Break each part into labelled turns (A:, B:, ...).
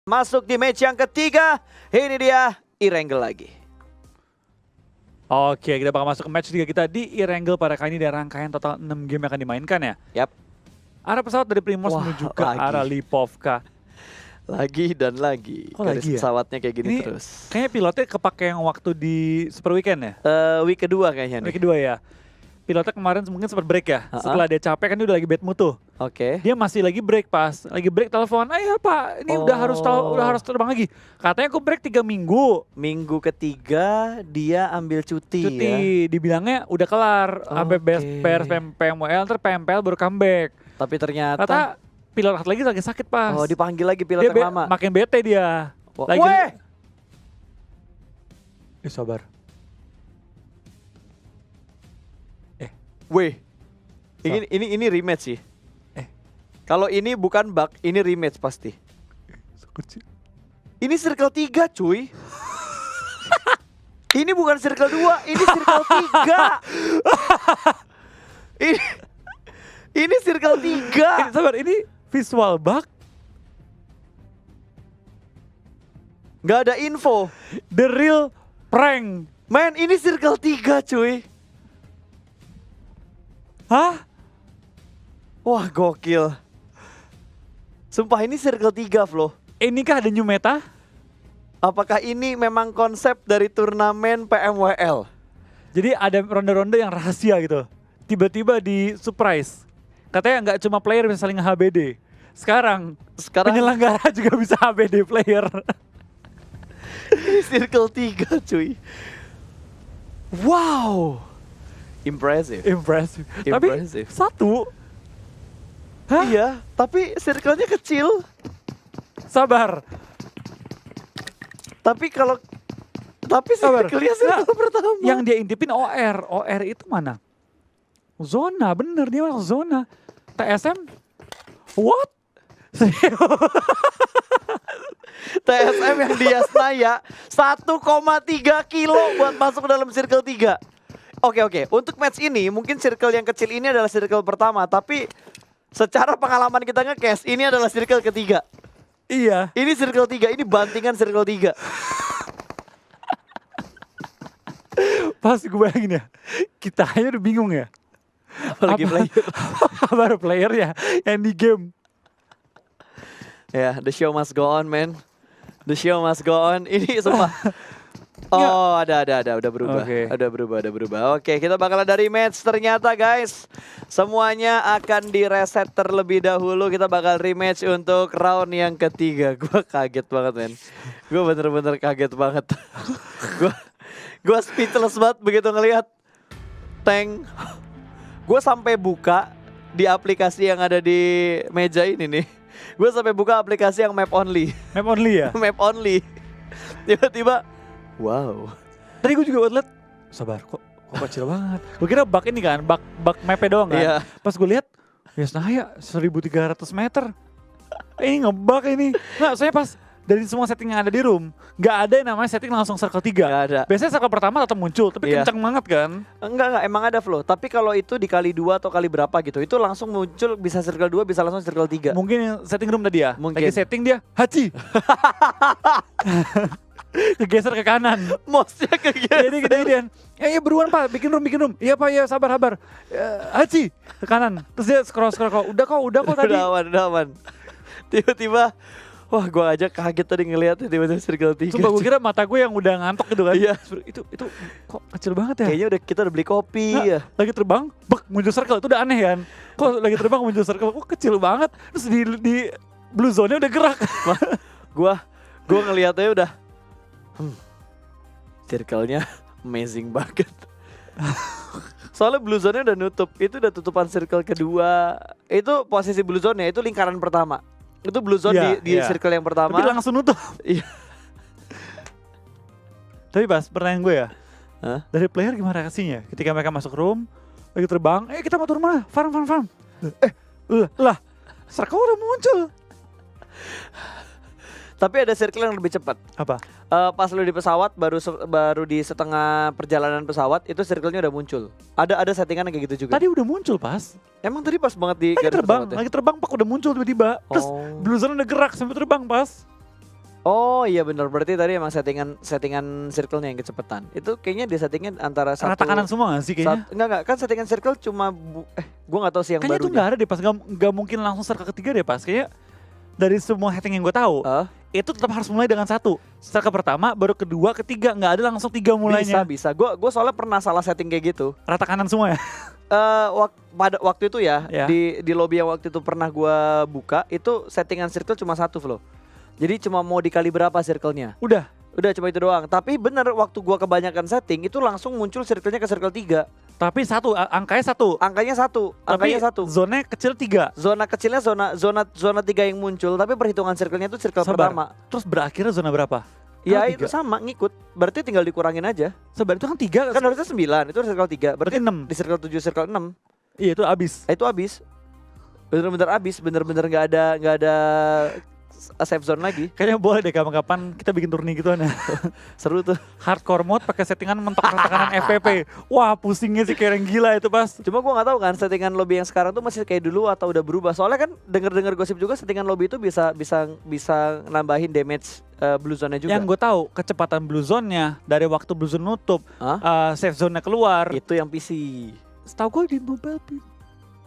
A: Masuk di match yang ketiga, ini dia Erangel lagi.
B: Oke, kita bakal masuk ke match 3 kita di Erangel pada kali ini dari rangkaian total 6 game yang akan dimainkan ya.
A: Yap.
B: Arah pesawat dari Primos
A: Wah,
B: menuju ke
A: lagi.
B: arah Lipovka.
A: Lagi dan lagi.
B: Kok
A: Garis
B: lagi ya?
A: pesawatnya kayak gini
B: Ini
A: terus.
B: Kayaknya pilotnya kepake yang waktu di Super Weekend ya?
A: Week kedua kayaknya nih.
B: Week kedua ya. Pilotnya kemarin mungkin sempat break ya.
A: Ha-ha.
B: Setelah dia capek kan dia udah lagi bad mood tuh.
A: Oke.
B: Dia masih lagi break pas. Lagi break telepon, "Ayo Pak, ini udah harus terbang lagi." Katanya aku break 3 minggu.
A: Minggu ketiga dia ambil cuti,
B: Cuti,
A: ya.
B: dibilangnya udah kelar. Sampai
A: Oke.
B: best pairs PMWL, ntar PMPL baru comeback.
A: Tapi ternyata
B: Kata pilot lagi sakit pas.
A: dipanggil lagi pilot
B: Dia
A: yang lama.
B: makin bete dia.
A: Wah,
B: Lagi.
A: weh!
B: Sabar.
A: Weh. Ini rematch sih.
B: Eh.
A: Kalau ini bukan bug, ini rematch pasti. Ini circle 3 cuy. Ini bukan circle 2, ini circle 3. ini circle 3.
B: Sabar, ini visual bug.
A: Gak ada info.
B: The real prank.
A: Men, ini circle 3 cuy.
B: Hah?
A: Wah, gokil. Sumpah ini circle 3, Flo.
B: Inikah ada new meta?
A: Apakah ini memang konsep dari turnamen PMWL?
B: Jadi ada ronde-ronde yang rahasia gitu. Tiba-tiba di surprise. Katanya nggak cuma player bisa saling HBD. Sekarang penyelenggara juga bisa HBD player.
A: Ini circle 3 cuy. Wow. Impressive.
B: Impressive.
A: Impressive.
B: Tapi satu. Hah?
A: Iya, tapi circle-nya kecil.
B: Sabar.
A: Tapi
B: Sabar.
A: circle-nya circle pertama.
B: Yang dia intipin OR. OR itu mana? Zona, bener dia masuk zona. TSM? What?
A: TSM yang di Yasnaya 1,3 kilo buat masuk ke dalam circle 3. Oke. Untuk match ini mungkin circle yang kecil ini adalah circle pertama, tapi secara pengalaman kita nge-cash ini adalah circle ketiga.
B: Iya.
A: Ini circle 3, ini bantingan circle 3.
B: Pas gue bayangin ya, kita aja udah bingung ya.
A: Apalagi player.
B: Baru player ya yang di game.
A: Ya, the show must go on, man. The show must go on. Ini sumpah. Oh, ada, udah berubah.
B: Oke.
A: Udah berubah. Oke, kita bakal ada rematch ternyata, guys. Semuanya akan direset terlebih dahulu. Kita bakal rematch untuk round yang ketiga. Gue kaget banget, men. Gue bener-bener kaget banget. Gue speechless banget begitu ngelihat tank. Gue sampai buka di aplikasi yang ada di meja ini nih. Gue sampai buka aplikasi yang map only.
B: Map only ya?
A: Map only. Tiba-tiba, wow.
B: Tadi gue juga buat liat, sabar kok kecil banget. Gue kira bug ini kan, bug mapnya doang kan.
A: Iya.
B: Pas gue lihat, Yasnaya 1.300 meter. Ini ngebug ini. Nah, saya pas dari semua setting yang ada di room, nggak ada yang namanya setting langsung circle 3.
A: Gak ada.
B: Biasanya circle pertama tetap muncul, tapi
A: Iya.
B: kencang banget kan.
A: Enggak, emang ada flow. Tapi kalau itu dikali 2 atau kali berapa gitu, itu langsung muncul bisa circle 2, bisa langsung circle 3.
B: Mungkin yang setting room tadi ya,
A: Mungkin.
B: lagi setting dia, haji. Kegeser ke kanan.
A: Mouse-nya
B: Jadi kejadian, ya beruan Pak, bikin room. Iya Pak, ya sabar. Haji, ke kanan. Terus dia scroll, udah kok tadi.
A: Udah aman. Tiba-tiba, wah gua aja kaget tadi ngeliatnya tiba-tiba circle 3.
B: Sumpah gue kira mata gue yang udah ngantuk gitu kan.
A: Iya.
B: Itu kok kecil banget ya.
A: Kayaknya kita udah beli kopi ya.
B: Lagi terbang, muncul circle, itu udah aneh kan. Kok lagi terbang muncul circle, kok kecil banget. Terus di blue zone-nya udah gerak.
A: Gua ngeliatnya udah circle-nya amazing banget. Soalnya blue zone-nya udah nutup. Itu udah tutupan circle kedua. Itu posisi blue zone-nya, itu lingkaran pertama. Itu blue zone di circle yang pertama.
B: Tapi langsung nutup.
A: Iya.
B: Tapi Bas, pertanyaan gue ya.
A: Hah?
B: Dari player gimana reaksinya? Ketika mereka masuk room, lagi terbang, kita mau turun mana? Farm. Lah, circle udah muncul.
A: Tapi ada circle yang lebih cepat.
B: Apa?
A: Pas lu di pesawat baru di setengah perjalanan pesawat itu circle-nya udah muncul. Ada settingan kayak gitu juga.
B: Tadi udah muncul pas.
A: Emang tadi pas banget di
B: Lagi
A: garis
B: terbang,
A: pesawatnya?
B: lagi terbang pak udah muncul tiba-tiba. Terus
A: Oh.
B: blue zone udah gerak sampai terbang pas.
A: Oh iya benar, berarti tadi emang settingan circle-nya yang kecepatan. Itu kayaknya di settingnya antara
B: Rata kanan semua gak sih kayaknya?
A: Enggak, kan settingan circle cuma gue nggak tahu sih yang
B: Kayaknya itu
A: barunya.
B: nggak ada deh pas, nggak mungkin langsung circle ketiga deh pas. Kayaknya dari semua setting yang gue tahu, itu tetap harus mulai dengan satu. Circle pertama, baru kedua, ketiga, nggak ada langsung tiga mulainya.
A: Bisa. Gue soalnya pernah salah setting kayak gitu.
B: Rata kanan semua ya?
A: Pada waktu itu ya,
B: Ya.
A: di lobby yang waktu itu pernah gue buka, itu settingan circle cuma satu Flo. Jadi cuma mau dikali berapa circle-nya.
B: Udah.
A: Udah cuma itu doang. Tapi bener waktu gua kebanyakan setting itu langsung muncul circle-nya ke circle 3.
B: Tapi satu, angkanya satu.
A: Angkanya satu.
B: Zonanya kecil 3.
A: Zona kecilnya zona 3 yang muncul, tapi perhitungan circle-nya itu circle pertama.
B: Terus berakhirnya zona berapa?
A: Ya
B: Kan
A: itu
B: tiga.
A: sama ngikut. Berarti tinggal dikurangin aja.
B: Sabar, itu kan 3.
A: Kan harusnya 9, itu circle 3.
B: Berarti
A: Berarti
B: 6.
A: di circle 7, circle 6.
B: Iya itu abis.
A: Itu habis. Bener-bener habis, bener-bener nggak ada safe zone lagi.
B: Kayaknya boleh deh kapan-kapan kita bikin turni gituan ya.
A: Seru tuh.
B: Hardcore mode pakai settingan mentok rata kanan FPP. Wah pusingnya sih kayak yang gila itu pas.
A: Cuma gua nggak tahu kan settingan lobby yang sekarang tuh masih kayak dulu atau udah berubah. Soalnya kan denger gosip juga settingan lobby itu bisa nambahin damage blue zone-nya juga.
B: Yang gue tahu kecepatan blue zone-nya dari waktu blue zone nutup, safe zone-nya keluar.
A: Itu yang PC.
B: Setahu gue di mobile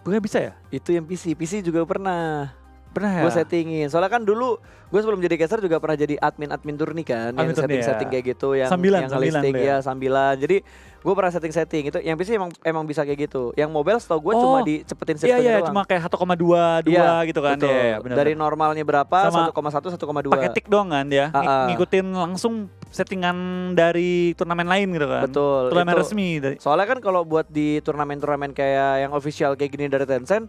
B: bukan bisa ya?
A: Itu yang PC. PC juga pernah.
B: Pernah ya?
A: Gue settingin. Soalnya kan dulu gue sebelum jadi caster juga pernah jadi admin turni kan, yang
B: Admin turni,
A: setting
B: ya.
A: kayak gitu, yang
B: Sambilan
A: listing
B: tuh ya?
A: ya sambilan. Jadi gue pernah setting itu. Yang PC emang bisa kayak gitu. Yang mobile setahu gue cuma dicepetin
B: Iya
A: circle-nya
B: iya
A: doang.
B: cuma kayak 1,2
A: Iya,
B: gitu kan.
A: betul.
B: Iya, bener,
A: Dari
B: bener.
A: normalnya berapa?
B: Sama
A: 1,1, 1,2.
B: Pakai tik doang kan dia. Ngikutin langsung settingan dari turnamen lain gitu kan.
A: Betul.
B: Turnamen
A: itu.
B: resmi dari.
A: Soalnya kan kalau buat di turnamen-turnamen kayak yang official kayak gini dari Tencent,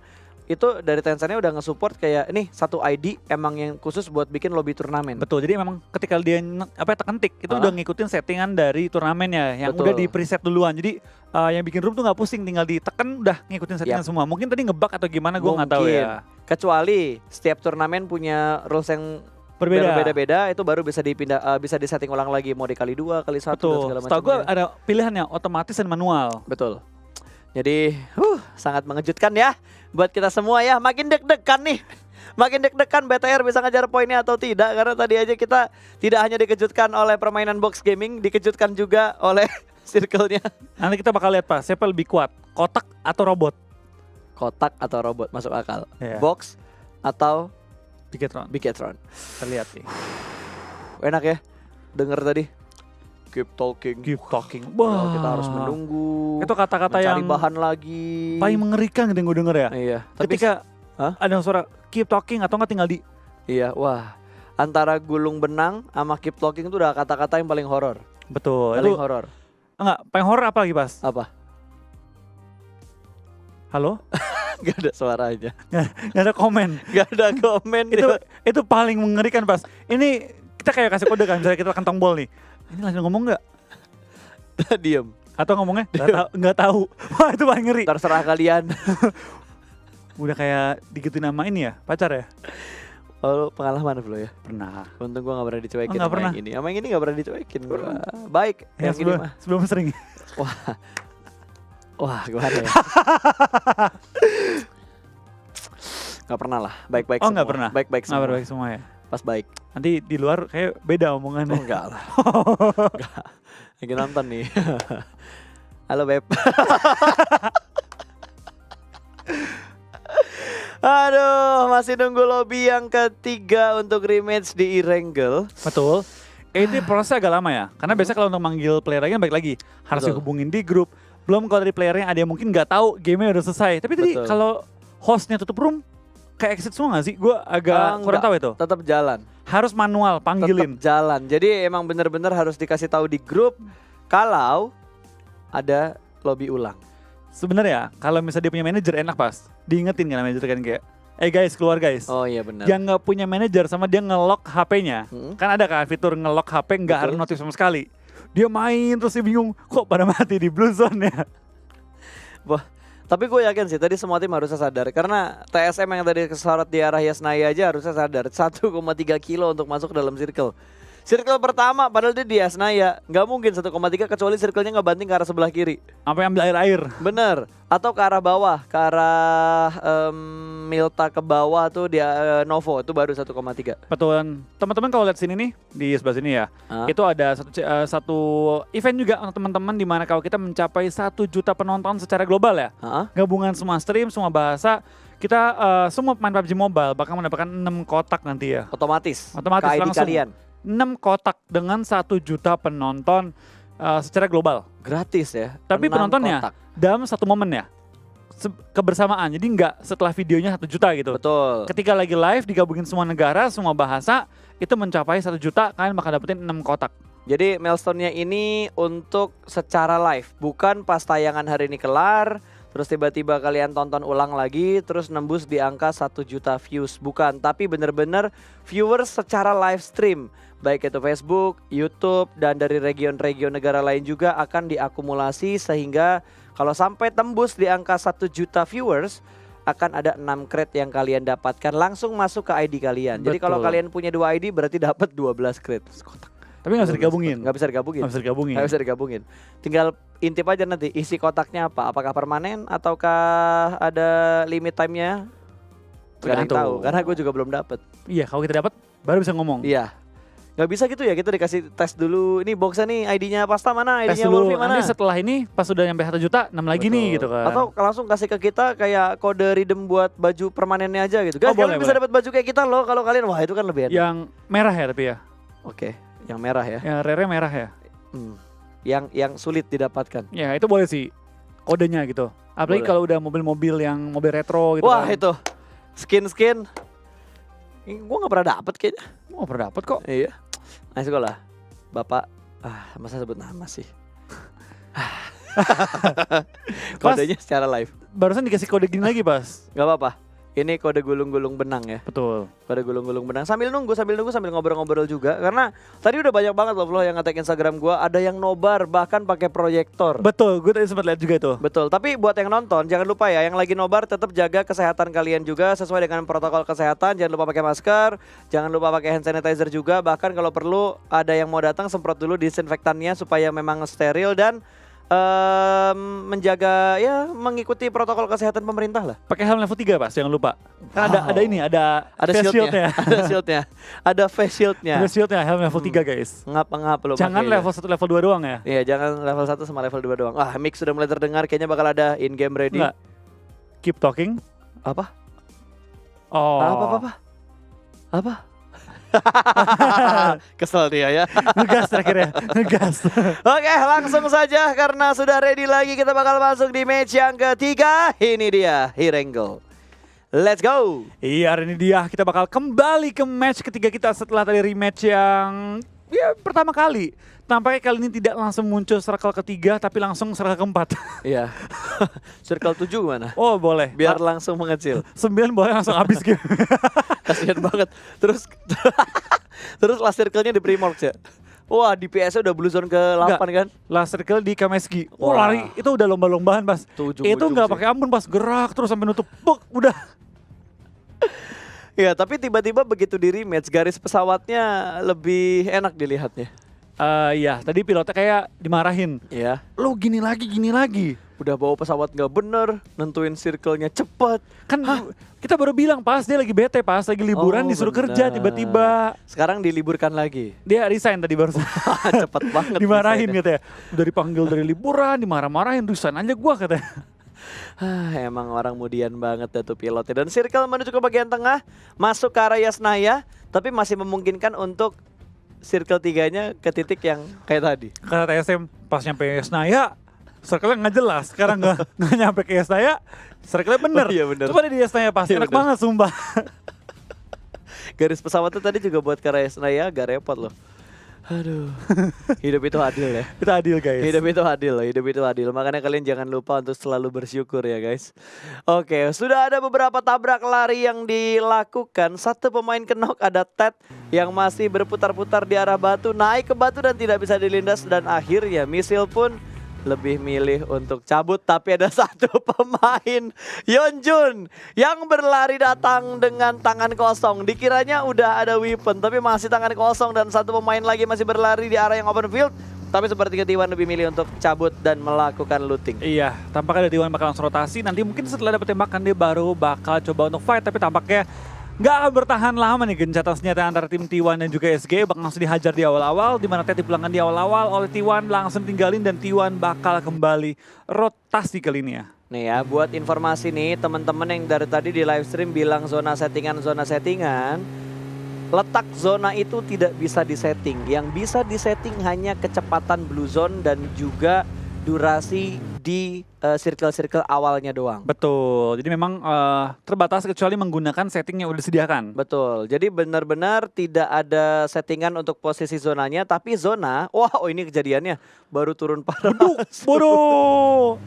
A: itu dari Tencentnya udah nge-support kayak nih satu ID emang yang khusus buat bikin lobby turnamen.
B: Betul. Jadi memang ketika dia tekan tik itu udah ngikutin settingan dari turnamennya yang udah di preset duluan. Jadi yang bikin room tuh nggak pusing, tinggal ditekan udah ngikutin settingan semua. Mungkin tadi ngebug atau gimana gue nggak tahu ya.
A: Kecuali setiap turnamen punya rules yang berbeda-beda, itu baru bisa dipindah, bisa disetting ulang lagi, mau dikali 2, kali 1 dan
B: Betul.
A: segala macam.
B: Setahu gue ada pilihannya otomatis dan manual.
A: Betul. Jadi, sangat mengejutkan ya buat kita semua ya. Makin deg-degan nih. Makin deg-degan BTR bisa ngejar poinnya atau tidak. Karena tadi aja kita tidak hanya dikejutkan oleh permainan box gaming, dikejutkan juga oleh circle-nya.
B: Nanti kita bakal lihat Pak, siapa lebih kuat, kotak atau robot?
A: Kotak atau robot, masuk akal.
B: Iya.
A: Box atau
B: Bigetron.
A: Bigetron.
B: Kita lihat nih.
A: Enak ya denger tadi. Keep talking.
B: Keep talking.
A: Wah, kita harus menunggu.
B: Itu kata-kata
A: mencari
B: yang
A: bahan lagi.
B: paling mengerikan gitu yang gue denger ya.
A: Iya. Tapi
B: Ketika ada suara keep talking atau nggak tinggal di.
A: iya, wah. Antara gulung benang sama keep talking itu udah kata-kata yang paling horor.
B: Betul.
A: Paling
B: Itu
A: horor.
B: enggak, paling horor apa lagi pas?
A: Apa?
B: Halo?
A: Gak ada suaranya.
B: Gak ada komen.
A: Gak ada komen.
B: itu paling mengerikan pas. Ini kita kayak kasih kode kan, misalnya kita tekan tombol nih. Ini langsung ngomong nggak?
A: Diem.
B: Atau ngomongnya nggak tahu. Wah itu paling ngeri.
A: Terserah kalian.
B: Udah kayak digituin nama ini ya, pacar ya?
A: Oh, pengalaman belum ya?
B: Pernah.
A: Untung gue gak pernah dicuekin
B: nggak
A: sama
B: pernah.
A: yang ini. Sama yang ini gak pernah dicuekin. Baik.
B: Ya,
A: Yang ini mah.
B: sebelum sering.
A: Wah gimana ya? Gak pernah lah. Baik-baik
B: Oh
A: semua.
B: nggak pernah.
A: Baik-baik semua.
B: Nggak baik semua ya.
A: Pas baik.
B: Nanti di luar kayak beda omongannya.
A: Oh enggak lah. Enggak. Lagi nonton nih. Halo Beb. Aduh, masih nunggu lobby yang ketiga untuk rematch di Erangel.
B: Betul. Ini prosesnya agak lama ya. Karena biasanya kalau untuk manggil player lagi balik lagi harus
A: Betul.
B: dihubungin di grup. Belum kalau dari playernya ada yang mungkin nggak tahu gamenya udah selesai. Tapi tadi
A: Betul.
B: kalau hostnya tutup room kayak exit semua nggak sih? Gue agak kurang tahu itu.
A: Tetap jalan.
B: Harus manual panggilin.
A: Tetap jalan. Jadi emang bener-bener harus dikasih tahu di grup kalau ada lobby ulang.
B: Sebenarnya kalau misalnya dia punya manajer enak pas. Diingetin kan manajer kan kayak, guys keluar guys.
A: Oh iya benar.
B: Yang nggak punya manajer sama dia nge-lock HP-nya. Kan ada kan fitur nge-lock HP nggak ada notif sama sekali. Dia main terus dia bingung kok pada mati di blue zone ya.
A: Wah, tapi gue yakin sih tadi semua tim harusnya sadar. Karena TSM yang tadi kesorot di arah Yasnaya aja harusnya sadar 1,3 kilo untuk masuk ke dalam circle. Circle pertama padahal dia di Asnaya. Nggak mungkin 1,3 kecuali circle-nya nggak banting ke arah sebelah kiri.
B: Sampai ambil air-air.
A: Bener. Atau ke arah bawah, ke arah Milta ke bawah tuh dia Novo itu baru 1,3.
B: Betul. Teman-teman kalau lihat sini nih di sebelah sini ya, itu ada satu event juga untuk teman-teman di mana kalau kita mencapai 1 juta penonton secara global ya, gabungan semua stream, semua bahasa, kita semua pemain PUBG Mobile bakal mendapatkan 6 kotak nanti ya.
A: Otomatis ke ID
B: langsung
A: kalian.
B: 6 kotak dengan 1 juta penonton secara global.
A: Gratis ya.
B: Tapi
A: 6
B: penontonnya
A: kotak.
B: dalam satu momen ya. Kebersamaan, jadi nggak setelah videonya 1 juta gitu.
A: Betul.
B: Ketika lagi live digabungin semua negara, semua bahasa, itu mencapai 1 juta, kalian bakal dapetin 6 kotak.
A: Jadi milestone-nya ini untuk secara live, bukan pas tayangan hari ini kelar, terus tiba-tiba kalian tonton ulang lagi, terus nembus di angka 1 juta views. Bukan, tapi bener-bener viewers secara live stream. Baik itu Facebook, YouTube, dan dari region-region negara lain juga akan diakumulasi sehingga kalau sampai tembus di angka 1 juta viewers, akan ada 6 crate yang kalian dapatkan langsung masuk ke ID kalian. Jadi kalau kalian punya 2 ID berarti dapat 12 crate.
B: Tapi nggak bisa digabungin.
A: Nggak bisa digabungin.
B: Nggak bisa digabungin.
A: Nggak bisa digabungin. Tinggal intip aja nanti isi kotaknya apa. Apakah permanen ataukah ada limit time-nya? Gak ada yang tahu karena gue juga belum dapet.
B: Iya, kalau kita dapat baru bisa ngomong.
A: Iya. Nggak bisa gitu ya, kita dikasih tes dulu. Ini boxnya nih ID-nya Pasta mana,
B: tes
A: ID-nya
B: dulu,
A: Wolfie mana.
B: nanti setelah ini pas sudah nyampe 1 juta, 6 lagi nih gitu kan.
A: Atau langsung kasih ke kita kayak kode redeem buat baju permanennya aja gitu. Guys, kalian bisa dapat baju kayak kita loh kalau kalian. Wah, itu kan lebih enak.
B: Yang merah ya tapi ya.
A: Oke, yang merah ya.
B: Yang rare merah ya.
A: Yang sulit didapatkan.
B: Ya, itu boleh sih. Kodenya gitu. Apalagi kalau udah mobil-mobil yang mobil retro gitu.
A: Wah,
B: kan.
A: itu. Skin. Gue gak pernah dapet kayaknya.
B: Oh, pernah dapet kok.
A: Iya. Nah, sekolah. Bapak, masa sebut nama sih? Kodenya secara live.
B: Barusan dikasih kode gini lagi, Pas.
A: Gak apa-apa. Ini kode gulung-gulung benang ya.
B: Betul.
A: Kode gulung-gulung benang. Sambil nunggu sambil ngobrol-ngobrol juga. Karena tadi udah banyak banget loh yang nge-tag Instagram gue. Ada yang nobar bahkan pakai proyektor.
B: Betul, gue tadi sempat lihat juga itu.
A: Betul, tapi buat yang nonton jangan lupa ya, yang lagi nobar tetap jaga kesehatan kalian juga sesuai dengan protokol kesehatan. Jangan lupa pakai masker, jangan lupa pakai hand sanitizer juga. Bahkan kalau perlu ada yang mau datang semprot dulu disinfektannya supaya memang steril dan menjaga ya mengikuti protokol kesehatan pemerintah lah.
B: Pakai helm level 3 Pas, jangan lupa. Kan ada ini, ada face shieldnya.
A: Ada shieldnya. Ada face shieldnya.
B: Ada shieldnya, helm level 3 guys.
A: Ngap lo.
B: Jangan level 1 level 2 doang ya.
A: Iya, jangan level 1 sama level 2 doang. Mix sudah mulai terdengar, kayaknya bakal ada in game ready.
B: Enggak. Keep talking.
A: Apa?
B: Oh.
A: Apa? Kesel dia ya.
B: Ngegas terakhir ya. Ngegas.
A: Oke, langsung saja karena sudah ready lagi, kita bakal masuk di match yang ketiga. Ini dia Hirengo. Let's go.
B: Iya, ini dia. Kita bakal kembali ke match ketiga kita setelah tadi rematch yang ya pertama kali. Tampaknya kali ini tidak langsung muncul circle ketiga, tapi langsung circle keempat.
A: Iya. Circle 7 mana?
B: Oh, boleh.
A: Biar langsung mengecil.
B: 9 boleh langsung habis game.
A: Kasian banget. Terus last circle-nya di Primorx ya. Wah, di PS udah blue zone ke 8 kan?
B: Last circle di Kameski. Oh, lari itu udah lomba-lombaan, Pas. Itu nggak pakai ampun, Pas. Gerak terus sampai nutup. Buk, udah.
A: Ya, tapi tiba-tiba begitu di rematch garis pesawatnya lebih enak dilihatnya.
B: Iya, tadi pilotnya kayak dimarahin.
A: Iya.
B: Lo gini lagi.
A: Udah bawa pesawat nggak bener, nentuin circle-nya cepet.
B: Kan kita baru bilang Pas, dia lagi bete Pas, lagi liburan disuruh kerja tiba-tiba.
A: Sekarang diliburkan lagi.
B: Dia resign tadi baru.
A: Cepet banget.
B: Dimarahin katanya. Udah dipanggil dari liburan, dimarah-marahin, resign aja gua katanya.
A: Emang orang mudian banget ya tuh pilotnya. Dan circle menuju ke bagian tengah, masuk ke arah Yasnaya, tapi masih memungkinkan untuk circle 3-nya ke titik yang kayak tadi.
B: Kata TSM pas nyampe Yasnaya, circle-nya nggak jelas. Sekarang nggak nyampe ke Yasnaya, circle-nya bener.
A: Oh, iya bener.
B: Coba di Yasnaya Pas,
A: Iya
B: enak
A: bener.
B: banget sumpah.
A: Garis pesawatnya tadi juga buat ke arah Yasnaya agak repot loh. Aduh, hidup itu adil ya.
B: Itu adil guys.
A: Hidup itu adil. Makanya kalian jangan lupa untuk selalu bersyukur ya guys. Oke, sudah ada beberapa tabrak lari yang dilakukan. Satu pemain kenok, ada Ted yang masih berputar-putar di arah batu, naik ke batu dan tidak bisa dilindas. Dan akhirnya misil pun lebih milih untuk cabut, tapi ada satu pemain Yeonjun yang berlari datang dengan tangan kosong. Dikiranya udah ada weapon tapi masih tangan kosong, dan satu pemain lagi masih berlari di arah yang open field. Tapi sepertinya T1 lebih milih untuk cabut dan melakukan looting.
B: Iya, tampaknya T1 bakal langsung rotasi. Nanti mungkin setelah dapat tembakan dia baru bakal coba untuk fight, tapi tampaknya nggak bertahan lama nih gencatan senjata antara tim T1 dan juga SG. Bakal langsung dihajar di awal-awal, dimana Ted dipulangkan di awal-awal oleh T1, langsung tinggalin dan T1 bakal kembali rotasi kali ini ya.
A: Nih ya, buat informasi nih teman-teman yang dari tadi di live stream bilang zona settingan. Letak zona itu tidak bisa disetting. Yang bisa disetting hanya kecepatan blue zone dan juga durasi di circle-circle awalnya doang.
B: Betul, jadi memang terbatas kecuali menggunakan setting yang udah disediakan.
A: Betul, jadi benar-benar tidak ada settingan untuk posisi zonanya, tapi zona, ini kejadiannya baru turun parasut.
B: Bodoh.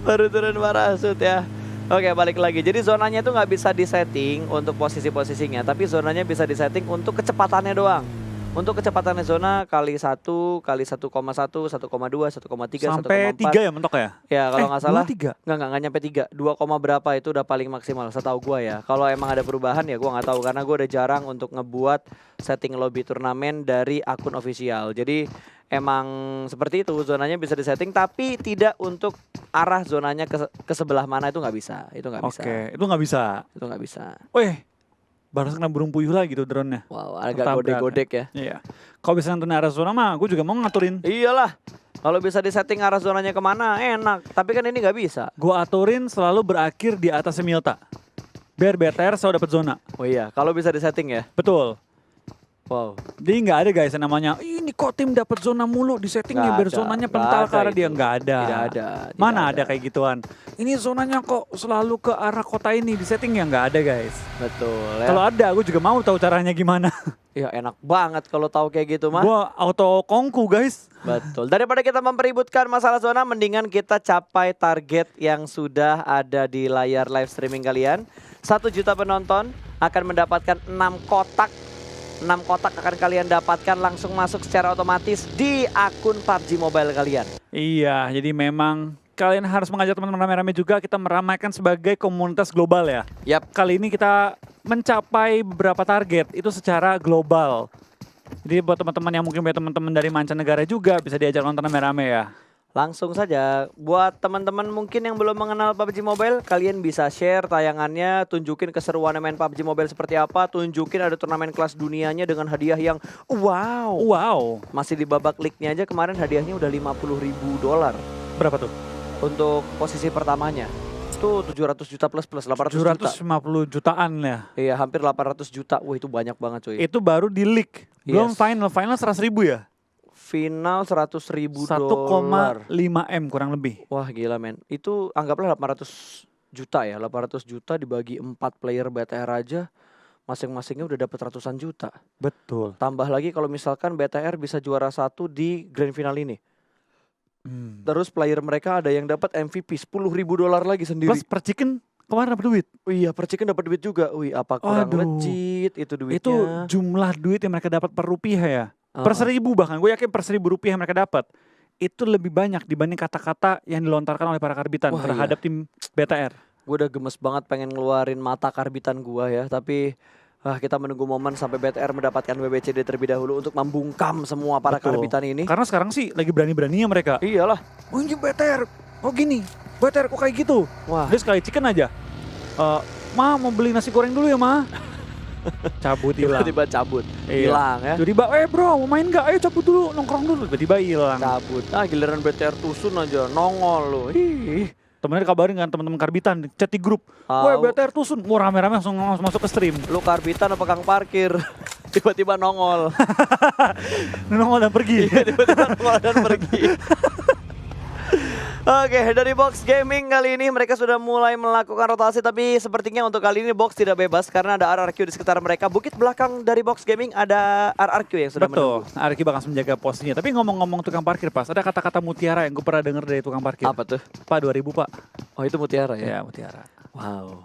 A: Baru turun parasut ya. Oke, balik lagi. Jadi zonanya itu nggak bisa disetting untuk posisi-posisinya, tapi zonanya bisa disetting untuk kecepatannya doang. Untuk kecepatannya zona kali 1, kali 1,1, 1,2, 1,3, 1,4.
B: Sampai 3 ya mentok ya?
A: Ya kalau nggak salah.
B: 3.
A: Nggak nyampe 3. 2, berapa itu udah paling maksimal setahu gua ya. Kalau emang ada perubahan ya gua nggak tahu, karena gua udah jarang untuk ngebuat setting lobby turnamen dari akun official. Jadi emang seperti itu, zonanya bisa disetting tapi tidak untuk arah zonanya ke sebelah mana, itu nggak bisa. Itu nggak bisa.
B: Oke, itu nggak bisa.
A: Itu nggak bisa.
B: Wih, baru kena burung puyuh lagi tuh drone-nya.
A: Wow, agak godek-godek ya.
B: Iya. Kalau bisa nentuin arah zona mah, gue juga mau ngaturin.
A: Iyalah, kalau bisa disetting arah zonanya kemana enak. Tapi kan ini nggak bisa.
B: Gue aturin selalu berakhir di atas Milta. Biar BTR selalu dapat zona.
A: Oh iya, kalau bisa disetting ya.
B: Betul.
A: Wow.
B: Jadi nggak ada guys yang namanya ini kok tim dapat zona mulu di settingnya biar zonanya pental ke arah dia, nggak ada.
A: Tidak ada.
B: Mana ada kayak gituan. Ini zonanya kok selalu ke arah kota ini di settingnya, nggak ada guys.
A: Betul ya.
B: Kalau ada aku juga mau tahu caranya gimana.
A: Ya enak banget kalau tahu kayak gitu mah.
B: Gua auto kongku guys.
A: Betul. Daripada kita mempeributkan masalah zona, mendingan kita capai target yang sudah ada di layar live streaming kalian. 1 juta penonton akan mendapatkan 6 kotak. 6 kotak akan kalian dapatkan langsung masuk secara otomatis di akun PUBG Mobile kalian.
B: Iya, jadi memang kalian harus mengajak teman-teman rame-rame juga, kita meramaikan sebagai komunitas global ya.
A: Yap.
B: Kali ini kita mencapai beberapa target itu secara global. Jadi buat teman-teman yang mungkin punya teman-teman dari mancanegara juga bisa diajak nonton rame-rame ya.
A: Langsung saja, buat teman-teman mungkin yang belum mengenal PUBG Mobile, kalian bisa share tayangannya, tunjukin keseruan main PUBG Mobile seperti apa, tunjukin ada turnamen kelas dunianya dengan hadiah yang wow. Masih di babak league-nya aja kemarin hadiahnya udah $50.000.
B: Berapa tuh?
A: Untuk posisi pertamanya. Itu 700 juta plus 800 juta.
B: 750 jutaan ya.
A: Iya, hampir 800 juta. Wah, itu banyak banget cuy.
B: Itu baru di league. Belum
A: Yes.
B: final 100.000 ya?
A: Final $100.000.
B: 1,5 M kurang lebih.
A: Wah gila men. Itu anggaplah 800 juta ya. 800 juta dibagi 4 player BTR aja. Masing-masingnya udah dapat ratusan juta.
B: Betul.
A: Tambah lagi kalau misalkan BTR bisa juara 1 di grand final ini. Terus player mereka ada yang dapat MVP $10.000 lagi sendiri.
B: Plus per chicken kemarin dapat duit.
A: Oh iya, per chicken dapat duit juga. Wih, apa kurang legit itu duitnya.
B: Itu jumlah duit yang mereka dapat per rupiah ya. Per 1.000 bahkan, gue yakin per 1.000 rupiah yang mereka dapat itu lebih banyak dibanding kata-kata yang dilontarkan oleh para karbitan terhadap tim BTR.
A: Gue udah gemes banget pengen ngeluarin mata karbitan gue ya, tapi kita menunggu momen sampai BTR mendapatkan WBCD terlebih dahulu untuk membungkam semua para karbitan ini.
B: Karena sekarang sih lagi berani-beraninya mereka.
A: Iyalah.
B: Oh ini BTR, oh gini, BTR kok kayak gitu.
A: Wah.
B: Dia sekali chicken aja. Ma mau beli nasi goreng dulu ya ma. Cabut hilang.
A: Tiba-tiba cabut, hilang ya.
B: Tiba-tiba, bro mau main gak? Ayo cabut dulu, nongkrong dulu. Tiba-tiba hilang.
A: Cabut. Giliran BTR tusun aja, nongol loh.
B: Temennya kabarin kan teman-teman karbitan, chat di grup. Woi BTR tusun, mau rame-rame langsung masuk ke stream.
A: Lu karbitan apa kang parkir? Tiba-tiba nongol.
B: Nongol dan pergi.
A: Tiba-tiba nongol dan pergi. Oke, dari Box Gaming kali ini mereka sudah mulai melakukan rotasi, tapi sepertinya untuk kali ini Box tidak bebas karena ada RRQ di sekitar mereka. Bukit belakang dari Box Gaming ada RRQ yang sudah menunggu.
B: Betul, RRQ bakal menjaga posisinya. Tapi ngomong-ngomong tukang parkir pas, ada kata-kata mutiara yang gue pernah denger dari tukang parkir.
A: Apa tuh?
B: Pak 2000 pak.
A: Oh itu mutiara ya?
B: Ya mutiara.
A: Wow.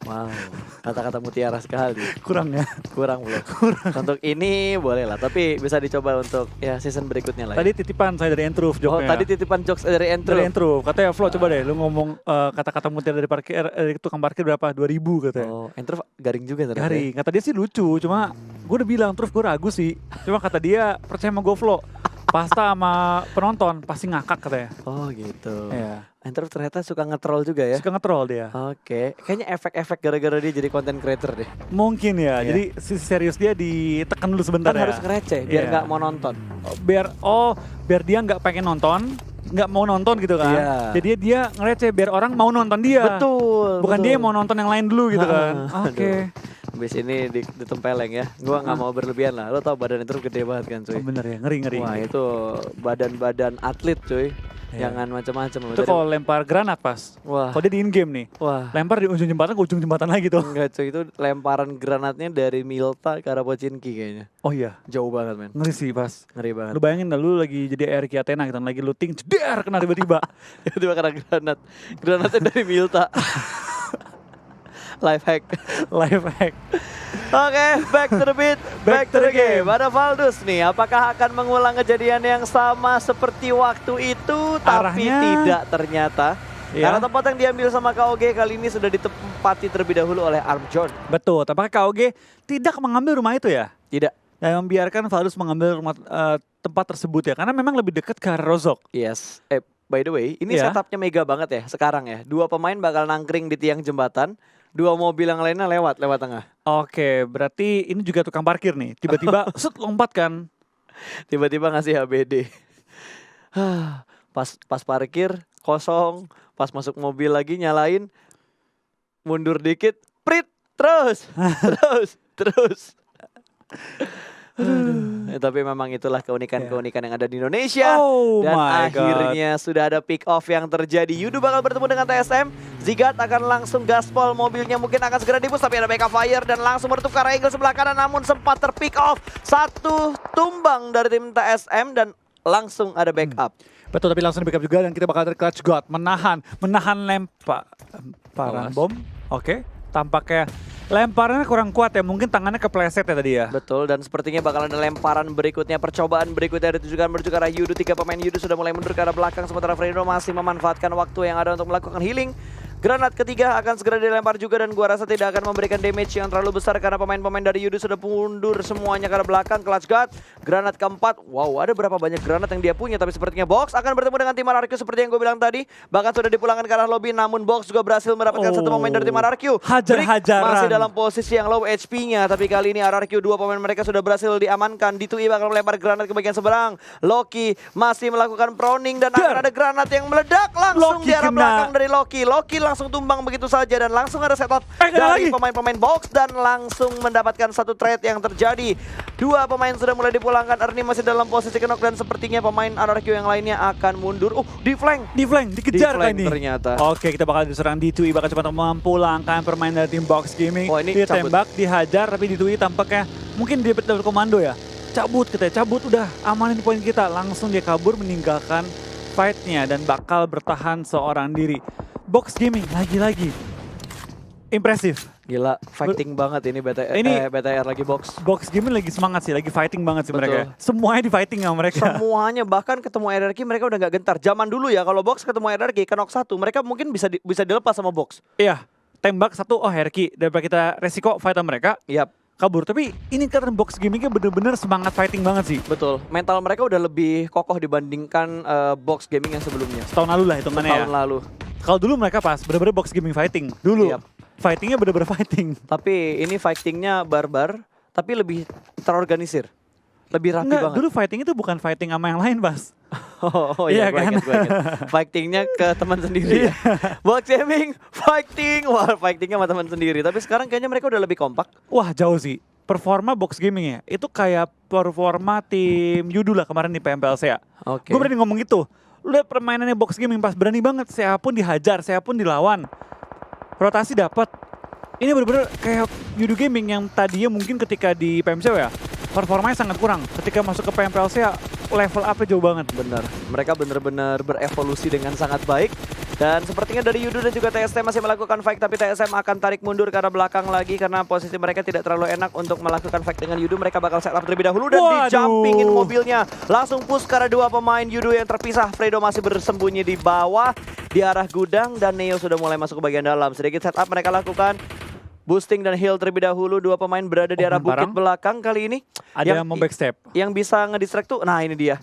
A: Wow, kata-kata mutiara sekali.
B: Kurang ya.
A: Kurang belum? Untuk ini boleh lah, tapi bisa dicoba untuk ya season berikutnya lah.
B: Tadi titipan saya dari Entruf
A: Oh,
B: joknya.
A: tadi titipan jokes dari Entro.
B: Dari Entruf. Katanya Flo coba deh lu ngomong kata-kata mutiara dari parkir dari tukang parkir berapa? 2000 katanya.
A: Oh, Entro garing juga ternyata.
B: Garing. Kata dia sih lucu, cuma gue udah bilang terus gue ragu sih. Cuma kata dia percaya sama gue Flo. Pasta sama penonton pasti ngakak katanya.
A: Oh gitu.
B: Iya.
A: Entro ternyata suka nge-troll juga ya.
B: Suka nge-troll dia.
A: Oke, kayaknya efek-efek gara-gara dia jadi content creator deh.
B: Mungkin ya.
A: Iya.
B: Jadi sisi serius dia ditekan dulu sebentar
A: Kan
B: ya.
A: harus ngereceh biar
B: Iya.
A: nggak mau nonton.
B: Biar dia nggak pengen nonton, nggak mau nonton gitu kan.
A: Iya.
B: Jadi dia ngereceh biar orang mau nonton dia.
A: Betul.
B: Bukan
A: betul.
B: dia yang mau nonton yang lain dulu gitu kan.
A: Aduh.
B: Oke.
A: Habis ini ditempeleng ya. Gua nggak mau berlebihan lah. Lo tau badan Entro gede banget kan cuy.
B: Oh, bener ya, ngeri.
A: Wah itu badan-badan atlet cuy.
B: Iya.
A: Jangan macam-macam.
B: Itu kalau lempar granat pas.
A: Wah.
B: Kalau dia di in game nih.
A: Wah.
B: Lempar di ujung jembatan ke ujung jembatan lagi tuh.
A: Enggak cuy, itu lemparan granatnya dari Milta ke arah Pochinki kayaknya.
B: Oh iya,
A: Jauh banget men.
B: ngeri sih pas.
A: Ngeri banget.
B: Lu bayangin dah lu lagi jadi Air Athena gitu, lagi looting, ceder kena tiba-tiba.
A: Tiba-tiba kena granat. Granatnya dari Milta. Life hack.
B: Live hack.
A: Oke, back to the beat, back to the game. Ada Valdus nih, apakah akan mengulang kejadian yang sama seperti waktu itu? Tapi
B: Arahnya-
A: tidak ternyata.
B: Iya.
A: Karena tempat yang diambil sama KOG kali ini sudah ditempati terlebih dahulu oleh Arm John.
B: Betul, tampaknya KOG tidak mengambil rumah itu ya.
A: Tidak.
B: Yang membiarkan Valdus mengambil rumah, tempat tersebut ya, karena memang lebih dekat ke arah Rozok.
A: Yes. By the way, ini
B: Iya.
A: setupnya mega banget ya sekarang ya. Dua pemain bakal nangkring di tiang jembatan. Dua mobil yang lainnya lewat tengah.
B: Oke, berarti ini juga tukang parkir nih. Tiba-tiba set lompat kan.
A: Tiba-tiba ngasih HBD. pas parkir kosong, pas masuk mobil lagi nyalain, mundur dikit, prit, terus. Tapi memang itulah keunikan-keunikan yang ada di Indonesia.
B: Oh
A: Dan
B: my God.
A: akhirnya sudah ada pick off yang terjadi. Yudu bakal bertemu dengan TSM. Zigat akan langsung gaspol, mobilnya mungkin akan segera dibus, tapi ada backup fire dan langsung menutup ke arah angle sebelah kanan, namun sempat terpick off. Satu tumbang dari tim TSM dan langsung ada backup.
B: Betul, tapi langsung di backup juga dan kita bakal ada Clutch God menahan lemparan
A: Awas.
B: bom. Oke, tampaknya lemparannya kurang kuat ya, mungkin tangannya kepleset ya tadi ya.
A: Betul, dan sepertinya bakal ada lemparan berikutnya, percobaan berikutnya ditujukan menuju ke arah Yudu. Tiga pemain Yudu sudah mulai mundur ke arah belakang, sementara Freno masih memanfaatkan waktu yang ada untuk melakukan healing. Granat ketiga akan segera dilempar juga dan gua rasa tidak akan memberikan damage yang terlalu besar karena pemain-pemain dari Yudu sudah mundur semuanya ke arah belakang. Clutch God, granat keempat. Wow, ada berapa banyak granat yang dia punya, tapi sepertinya Box akan bertemu dengan tim RRQ seperti yang gue bilang tadi. Bahkan sudah dipulangkan ke arah lobby, namun Box juga berhasil mendapatkan satu pemain dari tim RRQ.
B: Hajar-hajaran.
A: Brick masih dalam posisi yang low HP-nya, tapi kali ini RRQ dua pemain mereka sudah berhasil diamankan. D2E bakal melempar granat ke bagian seberang. Loki masih melakukan proning dan akan ada granat yang meledak langsung
B: Loki
A: di arah
B: kena.
A: belakang dari Loki. Loki langsung tumbang begitu saja dan langsung ada setup
B: Kena
A: dari
B: lagi.
A: pemain-pemain Box dan langsung mendapatkan satu trade yang terjadi. Dua pemain sudah mulai dipulangkan. Ernie masih dalam posisi knock dan sepertinya pemain RRQ yang lainnya akan mundur. Di flank.
B: Di flank, dikejar
A: Di flank
B: kan ini.
A: ternyata.
B: Oke, kita bakal diserang D2E, bakal cepat memulangkan permainan dari tim Box Gaming.
A: Oh, ini
B: Dia
A: cabut.
B: tembak, dihajar, tapi D2E tampaknya mungkin dia dapat komando ya. Cabut katanya, cabut udah amanin poin kita. Langsung dia kabur meninggalkan fight-nya dan bakal bertahan seorang diri. Box Gaming lagi-lagi impresif.
A: Gila, fighting banget ini BTR,
B: Ini-
A: BTR lagi Box.
B: Box Gaming lagi semangat sih, lagi fighting banget sih
A: Betul.
B: mereka. Semuanya di fighting sama mereka.
A: Semuanya, bahkan ketemu RRQ mereka udah gak gentar. Zaman dulu ya, kalau Box ketemu RRQ ke knock satu, mereka mungkin bisa dilepas sama Box.
B: Iya, tembak satu, oh Herki. Daripada kita resiko fight sama mereka,
A: Yap,
B: kabur. Tapi ini kelihatan Box Gamingnya bener-bener semangat fighting banget sih.
A: betul. Mental mereka udah lebih kokoh dibandingkan Box Gaming yang sebelumnya.
B: Setahun lalu lah hitungannya ya.
A: Tahun lalu.
B: Kalau dulu mereka pas bener-bener Box Gaming fighting. Dulu
A: Yap.
B: fightingnya bener-bener fighting.
A: Tapi ini fightingnya barbar, tapi lebih terorganisir. Lebih rapi
B: Enggak,
A: banget.
B: dulu fighting itu bukan fighting sama yang lain, Bas.
A: Oh
B: Iya
A: iya, gua
B: kan?
A: ingat, gua ingat. Fightingnya ke teman sendiri ya. Box Gaming, fighting. Wah, fightingnya sama teman sendiri. Tapi sekarang kayaknya mereka udah lebih kompak.
B: Wah, jauh sih. Performa Box Gaming ya, itu kayak performa tim Yudu lah kemarin di PMPLC ya.
A: Oke.
B: Gue berani ngomong gitu. Lu lihat permainannya Box Gaming pas berani banget. Saya pun dihajar, saya pun dilawan. Rotasi dapat. Ini bener-bener kayak Yudu Gaming yang tadinya mungkin ketika di PMCW ya, performanya sangat kurang. Ketika masuk ke PMPLC ya, level up-nya jauh banget.
A: Benar, mereka benar-benar berevolusi dengan sangat baik. Dan sepertinya dari Yudu dan juga TST masih melakukan fight, tapi TSM akan tarik mundur ke arah belakang lagi karena posisi mereka tidak terlalu enak untuk melakukan fight dengan Yudu. Mereka bakal setup terlebih dahulu dan di-jumpingin mobilnya. Langsung push ke arah dua pemain Yudu yang terpisah. Fredo masih bersembunyi di bawah di arah gudang dan Neo sudah mulai masuk ke bagian dalam. Sedikit setup mereka lakukan. Boosting dan heal terlebih dahulu. Dua pemain berada di arah bukit belakang kali ini.
B: Ada yang mau backstep.
A: Yang bisa ngedistract tuh, nah ini dia.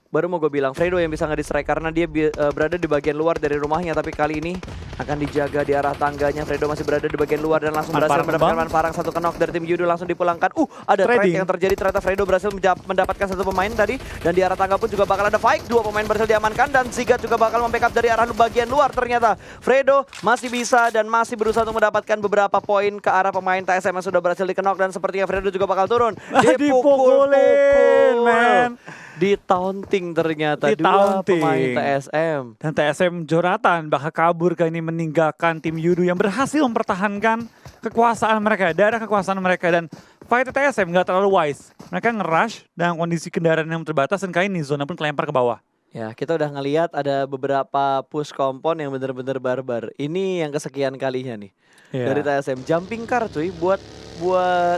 A: Baru mau gue bilang, Fredo yang bisa ngedistract karena dia berada di bagian luar dari rumahnya. Tapi kali ini akan dijaga di arah tangganya. Fredo masih berada di bagian luar dan langsung berhasil mendapatkan manfarang satu knock dari tim Yudu. Langsung dipulangkan. Ada trade yang terjadi. Ternyata Fredo berhasil mendapatkan satu pemain tadi. Dan di arah tangga pun juga bakal ada fight. Dua pemain berhasil diamankan dan Zigat juga bakal membackup dari arah bagian luar. Ternyata Fredo masih bisa dan masih berusaha untuk mendapatkan beberapa poin ke arah pemain TSM yang sudah berhasil di-knock. Dan sepertinya Fredo juga bakal turun.
B: Dipukulin, man.
A: Di-taunting ternyata dua pemain TSM.
B: Dan TSM Jonathan bakal kabur kali ini meninggalkan tim Yudu yang berhasil mempertahankan kekuasaan mereka, daerah kekuasaan mereka. Dan fight TSM nggak terlalu wise. Mereka nge-rush dengan kondisi kendaraan yang terbatas dan kali ini zona pun kelempar ke bawah.
A: Ya, kita udah ngelihat ada beberapa push kompon yang bener-bener barbar. Ini yang kesekian kalinya nih dari TSM. Jumping car cuy buat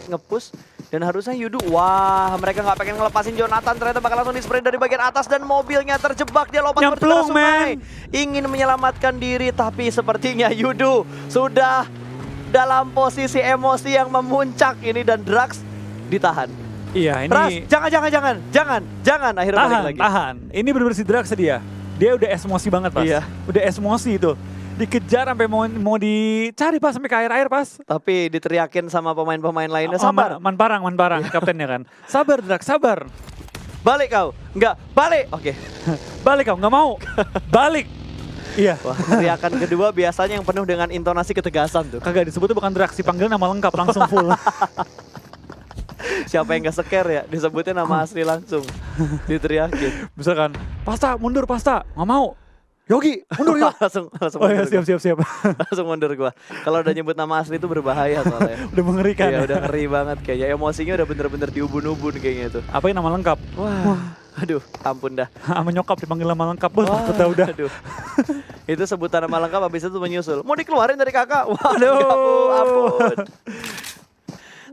A: nge-push. Dan harusnya Yudu, wah mereka nggak pengen ngelepasin Jonathan. Ternyata bakal langsung di-spray dari bagian atas dan mobilnya terjebak. Dia lompat ke sungai. Ingin menyelamatkan diri tapi sepertinya Yudu sudah dalam posisi emosi yang memuncak ini dan Drax ditahan.
B: Iya ini.
A: Ras, jangan. Akhirnya balik lagi.
B: Tahan. Ini bener-bener si Drax dia. Dia udah emosi banget pas.
A: Iya.
B: Udah emosi itu. Dikejar sampai mau dicari pas sampai ke air pas.
A: Tapi diteriakin sama pemain-pemain lainnya, sabar.
B: Manparang kaptennya kan. Sabar Drax, sabar.
A: Balik kau. Enggak, balik. Oke.
B: Balik kau, nggak mau. Balik. Iya.
A: Wah, teriakan kedua biasanya yang penuh dengan intonasi ketegasan tuh.
B: Kagak disebutnya bukan Drax, dipanggil nama lengkap langsung full.
A: Siapa yang gak scare ya, disebutnya nama asli langsung. Diteriakin.
B: Misalkan, Pasta, mundur Pasta. Nggak mau. Yogi, mundur yuk.
A: langsung
B: Oh ya, siap.
A: Langsung mundur gua. Kalau udah nyebut nama asli itu berbahaya soalnya.
B: Udah mengerikan.
A: Iya, udah ngeri banget kayaknya. Emosinya udah bener-bener diubun-ubun kayaknya itu.
B: Apa yang nama lengkap?
A: Wah, aduh, ampun dah.
B: Sama nyokap dipanggil nama lengkap, bos. Udah.
A: Aduh. Itu sebutan nama lengkap habis itu menyusul. Mau dikeluarin dari kakak? Waduh, ampun.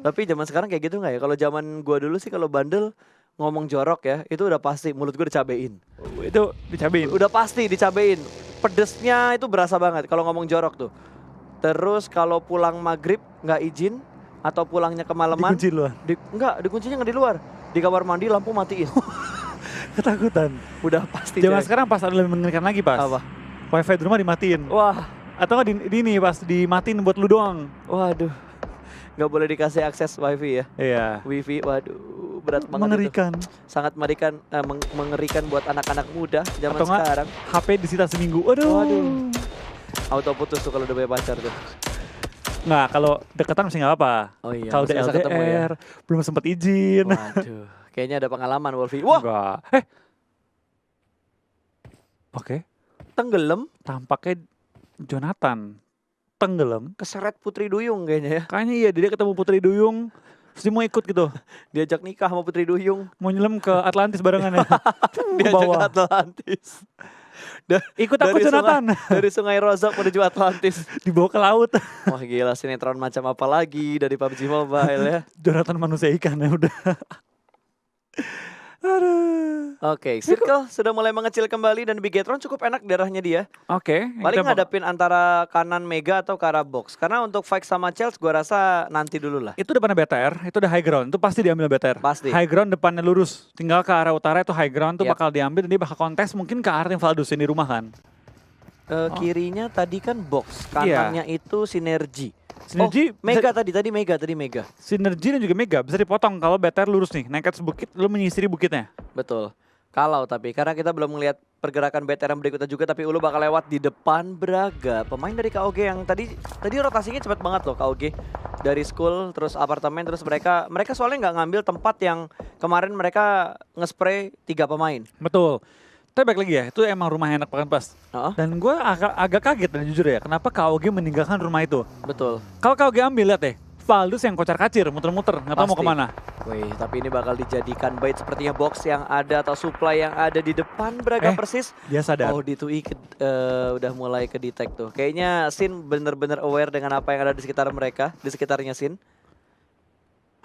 A: Tapi zaman sekarang kayak gitu nggak ya? Kalau zaman gua dulu sih kalau bandel ngomong jorok ya, itu udah pasti mulut gue dicabein.
B: Itu dicabein?
A: Udah pasti dicabein. Pedesnya itu berasa banget kalau ngomong jorok tuh. Terus kalau pulang maghrib nggak izin atau pulangnya kemalaman.
B: Dikunci luar?
A: Dikuncinya nggak di luar. Di kamar mandi lampu matiin.
B: Ketakutan.
A: Udah pasti.
B: Zaman sekarang pas ada lebih mengerikan lagi pas.
A: Apa?
B: Wifi di rumah dimatiin.
A: Wah.
B: Atau nggak di ini pas dimatiin buat lu doang.
A: Waduh. Nggak boleh dikasih akses wifi ya?
B: Iya.
A: Wifi, waduh, berat banget.
B: Mengerikan.
A: Itu. Sangat mengerikan buat anak-anak muda zaman
B: atau
A: sekarang.
B: HP disita seminggu. Waduh.
A: Auto putus tuh kalau udah punya pacar tuh.
B: Nggak, kalau deketan masih nggak apa.
A: Oh iya.
B: Kalau udah LDR, belum sempat izin.
A: Waduh, kayaknya ada pengalaman Wolfie. Wah.
B: Enggak. Oke.
A: Tenggelam.
B: Tampaknya Jonathan tenggelam.
A: Keseret Putri Duyung kayaknya ya.
B: Kayaknya iya, dia ketemu Putri Duyung. Terus dia mau ikut gitu.
A: Diajak nikah sama Putri Duyung.
B: Mau nyelam ke Atlantis barengan ya.
A: Diajak ke Atlantis.
B: Ikut aku Jonathan.
A: Dari Sungai Rozok menuju Atlantis.
B: Dibawa ke laut.
A: Wah gila, sinetron macam apa lagi dari PUBG Mobile ya.
B: Jonathan manusia ikan ya udah. Aduh.
A: Oke, Circle sudah mulai mengecil kembali dan Bigetron cukup enak darahnya dia.
B: Oke.
A: Paling ngadepin antara kanan Mega atau ke arah box. Karena untuk fight sama Chelsea gua rasa nanti dulu lah.
B: Itu depannya BTR, itu udah high ground. Itu pasti diambil BTR.
A: Pasti.
B: High ground depannya lurus. Tinggal ke arah utara itu high ground tuh bakal diambil dan dia bakal kontes mungkin ke arah yang Valdus yang di rumah kan.
A: Kirinya tadi kan box, kanannya itu sinergi.
B: Sinergi
A: Mega tadi Mega.
B: Sinergi dan juga Mega bisa dipotong kalau BTR lurus nih, naik ke atas bukit, lu menyisiri bukitnya.
A: Betul. Kalau tapi karena kita belum melihat pergerakan BTR yang berikutnya juga, tapi Ulu bakal lewat di depan Braga. Pemain dari KOG yang tadi rotasinya cepat banget loh KOG. Dari school terus apartemen terus mereka soalnya nggak ngambil tempat yang kemarin mereka nge-spray 3 pemain.
B: Betul. Tapi balik lagi ya, itu emang rumah enak banget pas. Dan gue agak kaget dan jujur ya, kenapa KOG meninggalkan rumah itu.
A: Betul.
B: Kalau KOG ambil, lihat deh, Valdus yang kocar-kacir, muter-muter, nggak tahu mau
A: Pasti.
B: kemana.
A: Wih, tapi ini bakal dijadikan bait sepertinya box yang ada atau supply yang ada di depan beragam persis.
B: Dia sadar.
A: Oh, D2E udah mulai ke detect tuh. Kayaknya Sin bener-bener aware dengan apa yang ada di sekitar mereka, di sekitarnya Sin.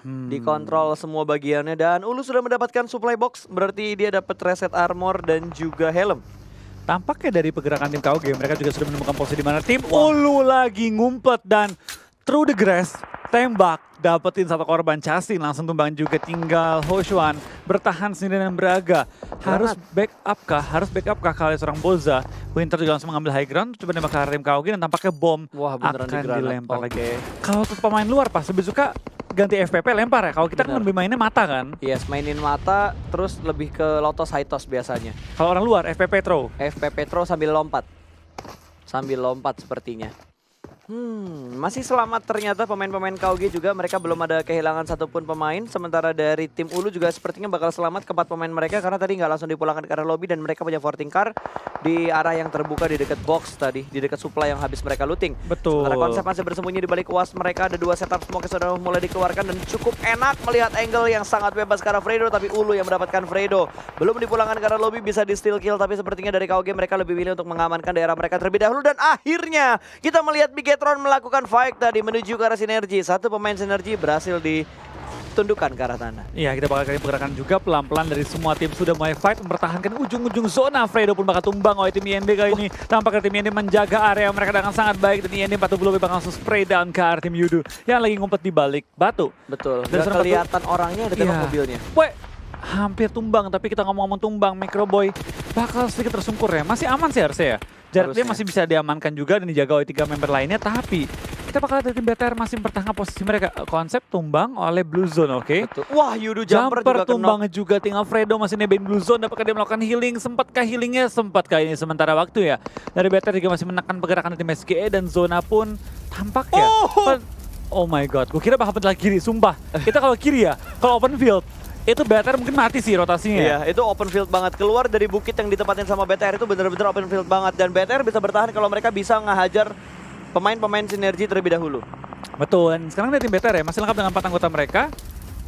A: Dikontrol semua bagiannya dan Ulu sudah mendapatkan supply box, berarti dia dapat reset armor dan juga helm.
B: Tampaknya dari pergerakan tim KOG, mereka juga sudah menemukan posisi di mana tim Ulu lagi ngumpet dan through the grass, tembak, dapetin satu korban. Chasin langsung tumbang juga, tinggal Hoshuan bertahan sendiri dan Braga. Harus backup kah kali seorang Boza. Winter juga langsung mengambil high ground, coba nembak ke arah tim KOG dan tampaknya bom
A: Wah, beneran
B: akan
A: digranat.
B: dilempar lagi.
A: Oke.
B: Kalau untuk pemain luar pas lebih suka ganti FPP lempar ya. Kalau kita kan
A: Bener.
B: lebih mainnya mata kan.
A: Yes, mainin mata terus lebih ke lotos high toss biasanya.
B: Kalau orang luar FPP throw.
A: FP Petro sambil lompat. Sambil lompat sepertinya. Masih selamat ternyata pemain-pemain KOG juga, mereka belum ada kehilangan satupun pemain. Sementara dari tim Ulu juga sepertinya bakal selamat keempat pemain mereka karena tadi nggak langsung dipulangkan ke arah lobby dan mereka punya forting car di arah yang terbuka di dekat box tadi, di dekat supply yang habis mereka looting.
B: Betul.
A: Sementara konsep masih bersembunyi di balik uas mereka, ada dua setup smoke yang sudah mulai dikeluarkan dan cukup enak melihat angle yang sangat bebas ke arah Fredo, tapi Ulu yang mendapatkan Fredo. Belum dipulangkan ke arah lobby, bisa di steal kill, tapi sepertinya dari KOG mereka lebih pilih untuk mengamankan daerah mereka terlebih dahulu dan akhirnya kita melihat Bigetron melakukan fight tadi menuju ke arah sinergi. Satu pemain sinergi berhasil ditundukkan ke arah tanah.
B: Iya, kita bakal kali pergerakan juga pelan-pelan dari semua tim sudah mulai fight mempertahankan ujung-ujung zona. Fredo pun bakal tumbang oleh tim IND kali ini. Tampaknya tim IND menjaga area mereka dengan sangat baik dan IND Batu Bulu bakal langsung spray down ke arah tim Yudu yang lagi ngumpet di balik batu.
A: Betul.
B: Dan
A: Dan
B: serempat
A: kelihatan orangnya ada tembak
B: Iya.
A: mobilnya.
B: Weh, hampir tumbang, tapi kita ngomong-ngomong tumbang, Microboy bakal sedikit tersungkur ya. Masih aman sih harusnya ya. Jaraknya
A: Harusnya.
B: masih bisa diamankan juga dan dijaga oleh 3 member lainnya, tapi kita bakal lihat tim BTR masih mempertahankan posisi mereka. Konsep tumbang oleh Blue Zone, oke?
A: Betul. Wah, Yudu jumper juga kena.
B: Tumbang juga, tinggal Fredo masih nebein Blue Zone. Dapatkah dia melakukan healing? Sempatkah healingnya? Sempat kali ini sementara waktu ya. Dari BTR juga masih menekan pergerakan tim SGE dan zona pun tampaknya. Oh my god, gue kira bakal belah kiri, sumpah. Kita kalau kiri ya, kalau open field, itu BTR mungkin mati sih rotasinya.
A: Iya, itu open field banget. Keluar dari bukit yang ditempatin sama BTR itu bener-bener open field banget. Dan BTR bisa bertahan kalau mereka bisa ngehajar pemain-pemain sinergi terlebih dahulu.
B: Betul, dan sekarang dari tim BTR ya, masih lengkap dengan 4 anggota mereka.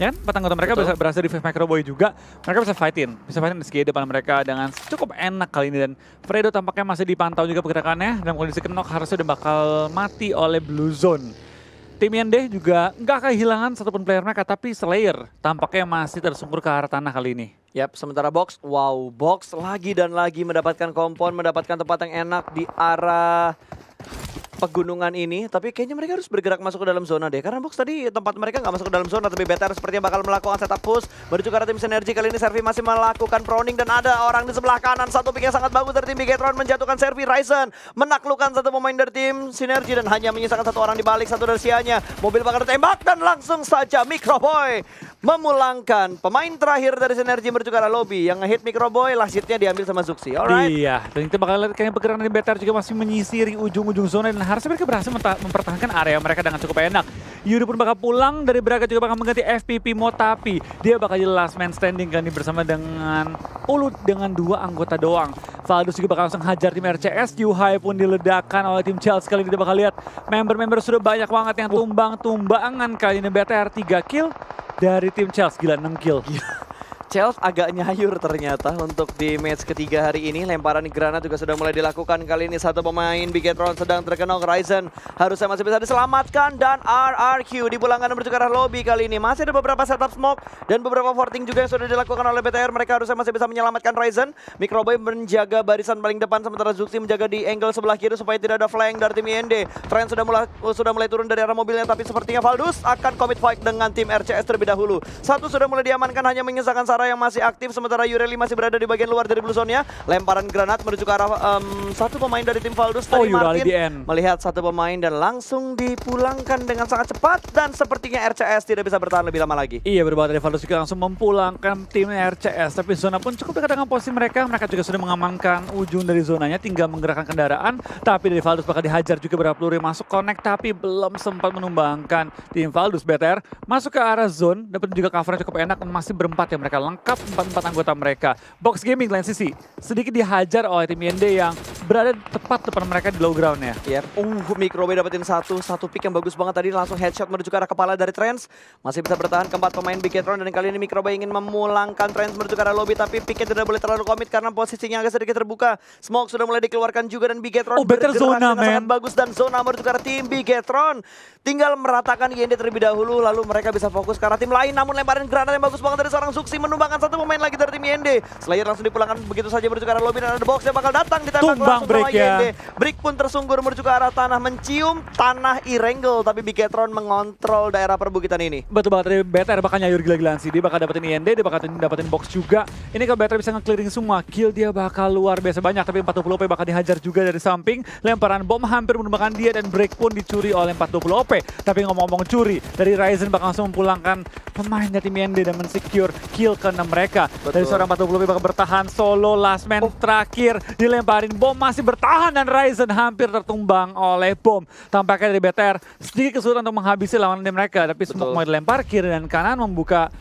B: Ya kan, 4 anggota mereka
A: Betul.
B: berasal dari Microboy juga. Mereka bisa fightin di SGE depan mereka dengan cukup enak kali ini. Dan Fredo tampaknya masih dipantau juga pergerakannya. Dalam kondisi kenok harusnya udah bakal mati oleh Blue Zone. Tim Yende juga nggak kehilangan satupun player mereka, tapi Slayer tampaknya masih tersungkur ke arah tanah kali ini.
A: Yap, sementara box, wow, box lagi dan lagi mendapatkan kompon, mendapatkan tempat yang enak di arah pegunungan ini, tapi kayaknya mereka harus bergerak masuk ke dalam zona deh, karena box tadi tempat mereka nggak masuk ke dalam zona, tapi BTR sepertinya bakal melakukan setup push menuju ke arah tim sinergi. Kali ini Servi masih melakukan proning dan ada orang di sebelah kanan, satu pick yang sangat bagus dari tim Bigetron menjatuhkan Servi. Ryzen menaklukkan satu pemain dari tim sinergi dan hanya menyisakan satu orang di balik, satu dari sianya. Mobil bakal ditembak dan langsung saja Microboy memulangkan pemain terakhir dari sinergi menuju ke arah lobby. Yang ngehit Microboy, last-hitnya diambil sama Zuxi. Alright.
B: Iya, dan kita bakal lihat kayaknya pergerakan dari BTR juga masih menyisiri ujung-ujung zona dan harusnya mereka berhasil mempertahankan area mereka dengan cukup enak. Yudu pun bakal pulang dari Braga juga bakal mengganti FPP Motapi. Dia bakal jadi last man standing kan bersama dengan Ulu dengan 2 anggota doang. Valdus juga bakal langsung hajar tim RCS. Yuhai pun diledakkan oleh tim Chelsea. Kali ini kita bakal lihat member-member sudah banyak banget yang tumbang-tumbangan. Kali ini BTR 3 kill dari tim Chelsea. Gila, 6 kill.
A: Chelsea agak nyayur ternyata untuk di match ketiga hari ini. Lemparan granat juga sudah mulai dilakukan. Kali ini satu pemain Bigetron sedang terkenal. Ryzen harusnya masih bisa diselamatkan. Dan RRQ dipulangkan menuju ke arah lobby kali ini. Masih ada beberapa setup smoke dan beberapa forting juga yang sudah dilakukan oleh BTR. Mereka harusnya masih bisa menyelamatkan Ryzen. Microboy menjaga barisan paling depan, sementara Zuxi menjaga di angle sebelah kiri supaya tidak ada flank dari tim IND. Trend sudah mulai turun dari arah mobilnya, tapi sepertinya Valdus akan commit fight dengan tim RCS terlebih dahulu. Satu sudah mulai diamankan, hanya menyisakan Sarah yang masih aktif, sementara Yureli masih berada di bagian luar dari blue zone-nya. Lemparan granat menuju ke arah satu pemain dari tim Valdus tadi,
B: Yureli
A: Martin
B: di end.
A: melihat satu pemain dan langsung dipulangkan dengan sangat cepat, dan sepertinya RCS tidak bisa bertahan lebih lama lagi.
B: Iya, berbeda dari Valdus juga langsung memulangkan tim RCS, tapi zona pun cukup dekat dengan posisi mereka. Mereka juga sudah mengamankan ujung dari zonanya, tinggal menggerakkan kendaraan. Tapi dari Valdus bakal dihajar juga berapa peluru yang masuk connect, tapi belum sempat menumbangkan tim Valdus. BTR masuk ke arah zone, dapat juga cover yang cukup enak dan masih berempat yang mereka lengkap 4 anggota mereka. Box Gaming lain sisi sedikit dihajar oleh tim IND yang berada tepat depan mereka di low ground ya.
A: Yep. Microbe dapetin satu pick yang bagus banget tadi, langsung headshot menuju ke arah kepala dari Trance. Masih bisa bertahan keempat pemain Bigetron, dan kali ini Microbe ingin memulangkan Trance menuju ke arah lobby, tapi picknya tidak boleh terlalu komit karena posisinya agak sedikit terbuka. Smoke sudah mulai dikeluarkan juga dan Bigetron
B: better
A: bergerak
B: zona,
A: dengan sangat bagus, dan zona menuju ke arah tim Bigetron. Tinggal meratakan IND terlebih dahulu, lalu mereka bisa fokus ke arah tim lain, namun lemparin granat yang bagus banget dari seorang Zuxi menumbangkan satu pemain lagi dari tim IND. Slayer langsung dipulangkan begitu saja menuju ke arah lobby, dan ada box yang bakal datang ditembak langsung sama IND. Brick pun tersungkur menuju ke arah tanah, mencium tanah Irengel, tapi Bigetron mengontrol daerah perbukitan ini.
B: Betul banget, dari BTR bakal nyayur gila-gilaan sih. Dia bakal dapetin IND, dia bakal dapetin box juga. Ini kalau BTR bisa nge-clearing semua, kill dia bakal luar biasa banyak. Tapi 40 OP bakal dihajar juga dari samping. Lemparan bom hampir menumbangkan dia, dan break pun dicuri oleh 40 OP. Tapi ngomong-ngomong curi, dari Ryzen bakal langsung memulangkan pemain dari tim IND dan mensecure kill ke-6 mereka.
A: Betul.
B: Dari seorang 40 OP bakal bertahan solo, last man terakhir. Dilemparin bom, masih bertahan, dan Ryzen hampir tertumbang oleh bom. Tampaknya dari BTR sedikit kesulitan untuk menghabisi lawan mereka, tapi semua mau dilempar kiri dan kanan membuka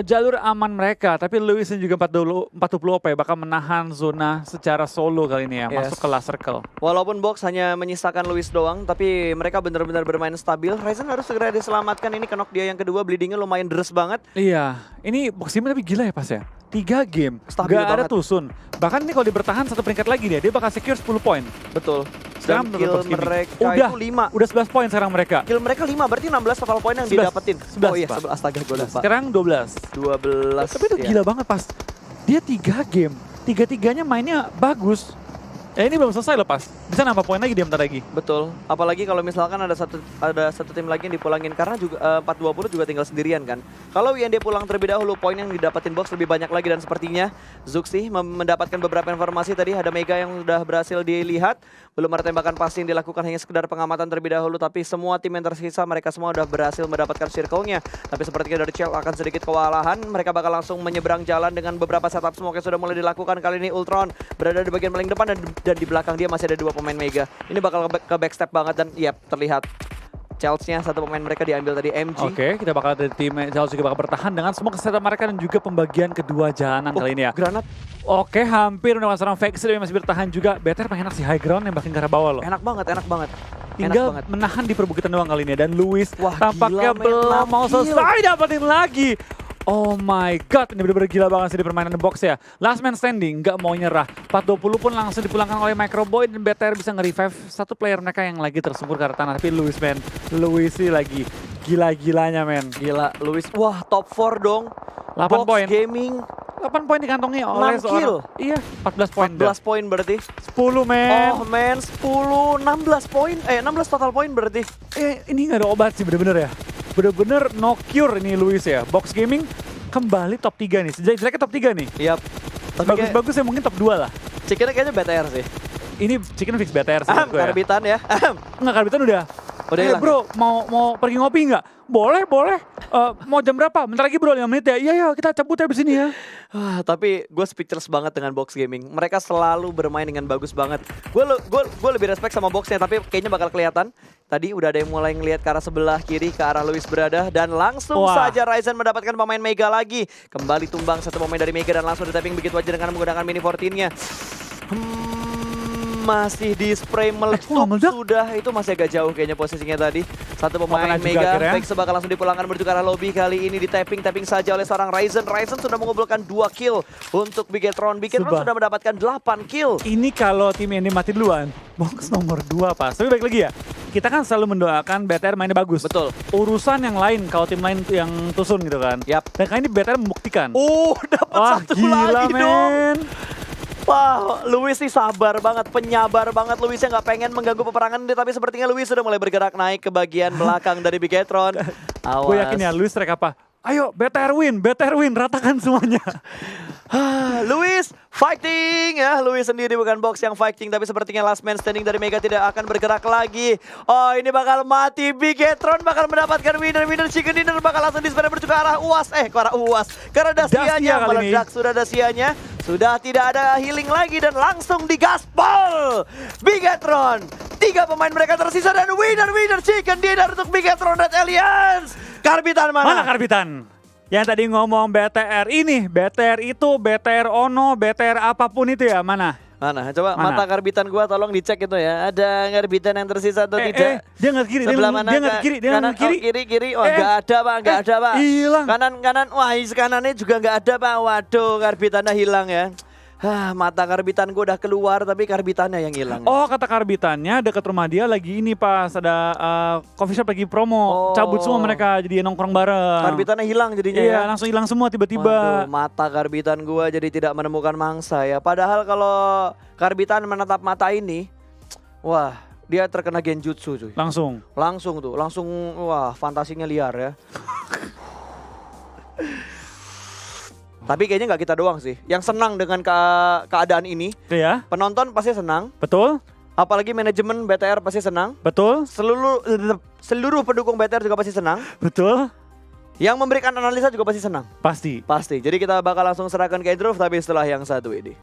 B: jalur aman mereka. Tapi Lewis dan juga 40 OP bakal menahan zona secara solo kali ini ya, masuk ke last circle.
A: Walaupun box hanya menyisakan Lewis doang, tapi mereka benar-benar bermain stabil. Ryzen harus segera diselamatkan, ini knock dia yang kedua, bleedingnya lumayan deres banget.
B: Iya, ini box game tapi gila ya pas ya. 3 game,
A: stabil
B: gak ada
A: banget.
B: Tusun. Bahkan ini kalau dia bertahan 1 peringkat lagi dia bakal secure 10 poin.
A: Betul.
B: Sekarang
A: Dan kill mereka
B: udah,
A: itu 5.
B: Udah 11 poin sekarang mereka.
A: Kill mereka 5, berarti 16 total poin yang
B: 11,
A: didapetin.
B: 11,
A: oh iya,
B: Pak.
A: 11, astaga gue lupa.
B: Sekarang 12.
A: 12.
B: Tapi itu gila banget pas dia 3 game. 3-3-nya mainnya bagus. Ini belum selesai loh pas. Bisa nambah poin lagi dia bentar lagi.
A: Betul. Apalagi kalau misalkan ada satu tim lagi yang dipulangin, karena juga 4-20 juga tinggal sendirian kan. Kalau IND pulang terlebih dahulu, poin yang didapatin box lebih banyak lagi, dan sepertinya Zuxi mendapatkan beberapa informasi tadi. Ada Mega yang sudah berhasil dilihat. Belum ada tembakan pasti yang dilakukan, hanya sekedar pengamatan terlebih dahulu, tapi semua tim yang tersisa mereka semua sudah berhasil mendapatkan circle-nya. Tapi sepertinya dari Chell akan sedikit kewalahan. Mereka bakal langsung menyeberang jalan dengan beberapa setup smoke yang sudah mulai dilakukan. Kali ini Ultron berada di bagian paling depan, dan di belakang dia masih ada 2 pemain Mega. Ini bakal ke backstep banget, dan terlihat Chelsea-nya satu pemain mereka diambil tadi, MG.
B: Oke, kita bakal dari tim Chelsea juga bakal bertahan dengan semua kesehatan mereka dan juga pembagian kedua jalanan kali ini ya.
A: Granat.
B: Oke, hampir mendapatkan seorang fake tapi masih bertahan juga. BTR pengen enak sih high ground yang bahkan ke arah bawah loh.
A: Enak banget.
B: Tinggal menahan di perbukitan doang kali ini, dan Lewis tampaknya
A: gila,
B: belum mau selesai dapetin lagi. Oh my god, ini bener-bener gila banget sih di permainan box ya. Last man standing, nggak mau nyerah. 420 pun langsung dipulangkan oleh Microboy, dan BTR bisa nge-revive satu player mereka yang lagi tersungkur ke arah tanah. Tapi Lewis sih lagi gila-gilanya men.
A: Gila, Lewis. Wah, top 4 dong.
B: 8
A: Box
B: poin.
A: Gaming.
B: 8 poin dikantongi oleh
A: 6 kill.
B: Iya, 14 poin.
A: 14 poin berarti.
B: 10 men.
A: Oh men, 10, 16 poin. 16 total poin berarti.
B: Ini nggak ada obat sih bener-bener ya. Bener-bener no cure ini Lewis ya. Box Gaming kembali top 3 nih. Jelek-jeleknya top 3 nih.
A: Yap.
B: Bagus-bagus ya mungkin top 2 lah.
A: Chickennya kayaknya BTR sih.
B: Ini chicken fix BTR sih menurut gue ya.
A: Karbitan ya.
B: Nggak, karbitan udah.
A: Hilang.
B: Bro, mau pergi ngopi nggak? Boleh. Mau jam berapa? Bentar lagi bro, 5 menit ya. Iya, kita cabut ya abis ini ya.
A: Tapi gue speechless banget dengan Box Gaming. Mereka selalu bermain dengan bagus banget. Gue lebih respect sama Boxnya, tapi kayaknya bakal kelihatan. Tadi udah ada yang mulai ngelihat ke arah sebelah kiri, ke arah Lewis berada. Dan langsung saja Ryzen mendapatkan pemain Mega lagi. Kembali tumbang satu pemain dari Mega, dan langsung di-tapping begitu aja dengan menggunakan mini 14-nya. Masih di spray meletup sudah, itu masih agak jauh kayaknya posisinya tadi. Satu pemain Mega, Vex bakal langsung dipulangkan menuju ke arah lobby. Kali ini di tapping saja oleh seorang Ryzen. Ryzen sudah mengumpulkan 2 kill untuk Bigetron. Bigetron sudah mendapatkan 8 kill.
B: Ini kalau tim ini mati duluan, box nomor 2 pas. Tapi balik lagi ya, kita kan selalu mendoakan BTR mainnya bagus.
A: Betul.
B: Urusan yang lain kalau tim lain yang tusun gitu kan.
A: Yap.
B: Dan kali ini BTR membuktikan.
A: Dapat satu lagi
B: men.
A: dong. Wah, Lewis sih sabar banget, penyabar banget. Lewisnya nggak pengen mengganggu peperangan ini, tapi sepertinya Lewis sudah mulai bergerak naik ke bagian belakang dari Bigetron.
B: Gue yakin ya, Lewis track apa? Ayo, BTR win, ratakan semuanya.
A: Lewis fighting ya, Lewis sendiri bukan Box yang fighting, tapi sepertinya last man standing dari Mega tidak akan bergerak lagi. Oh, ini bakal mati. Bigetron bakal mendapatkan winner chicken dinner, bakal langsung disperse menuju ke arah UAS. Ke arah UAS, karena Dacia-nya meledak. Sudah Dacia-nya, sudah tidak ada healing lagi, dan langsung digaspol. Bigetron, 3 pemain mereka tersisa, dan winner chicken dinner untuk Bigetron Red Alliance. Karbitan mana?
B: Mana Karbitan? Yang tadi ngomong BTR ini, BTR itu, BTR Ono, BTR apapun itu ya, mana?
A: Mana? Coba
B: Mana?
A: mata karbitan gua tolong dicek itu ya. Ada karbitan yang tersisa atau tidak?
B: Dia nggak kiri,
A: Sebelah mana?
B: dia nggak kiri, dia
A: kanan,
B: nggak kiri.
A: Oh, kiri. Wah, nggak ada Pak, nggak ada Pak.
B: Hilang.
A: Kanan. Wah, kanannya juga nggak ada Pak. Waduh, karbitannya hilang ya. Mata karbitan gua udah keluar tapi karbitannya yang hilang.
B: Oh, kata karbitannya dekat rumah dia lagi ini pas ada coffee shop lagi promo.
A: Oh.
B: Cabut semua mereka jadi nongkrong bareng.
A: Karbitannya hilang jadinya
B: Iya,
A: ya.
B: langsung hilang semua tiba-tiba.
A: Waduh, mata karbitan gua jadi tidak menemukan mangsa ya. Padahal kalau karbitan menatap mata ini, wah, dia terkena genjutsu cuy.
B: Langsung.
A: Langsung wah, fantasinya liar ya. Tapi kayaknya nggak kita doang sih yang senang dengan keadaan ini.
B: Iya,
A: Penonton pasti senang,
B: betul,
A: apalagi manajemen BTR pasti senang.
B: betul,
A: Seluruh pendukung BTR juga pasti senang.
B: betul,
A: Yang memberikan analisa juga pasti senang.
B: pasti.
A: Pasti. Jadi kita bakal langsung serahkan ke Andrew tapi setelah yang satu ini.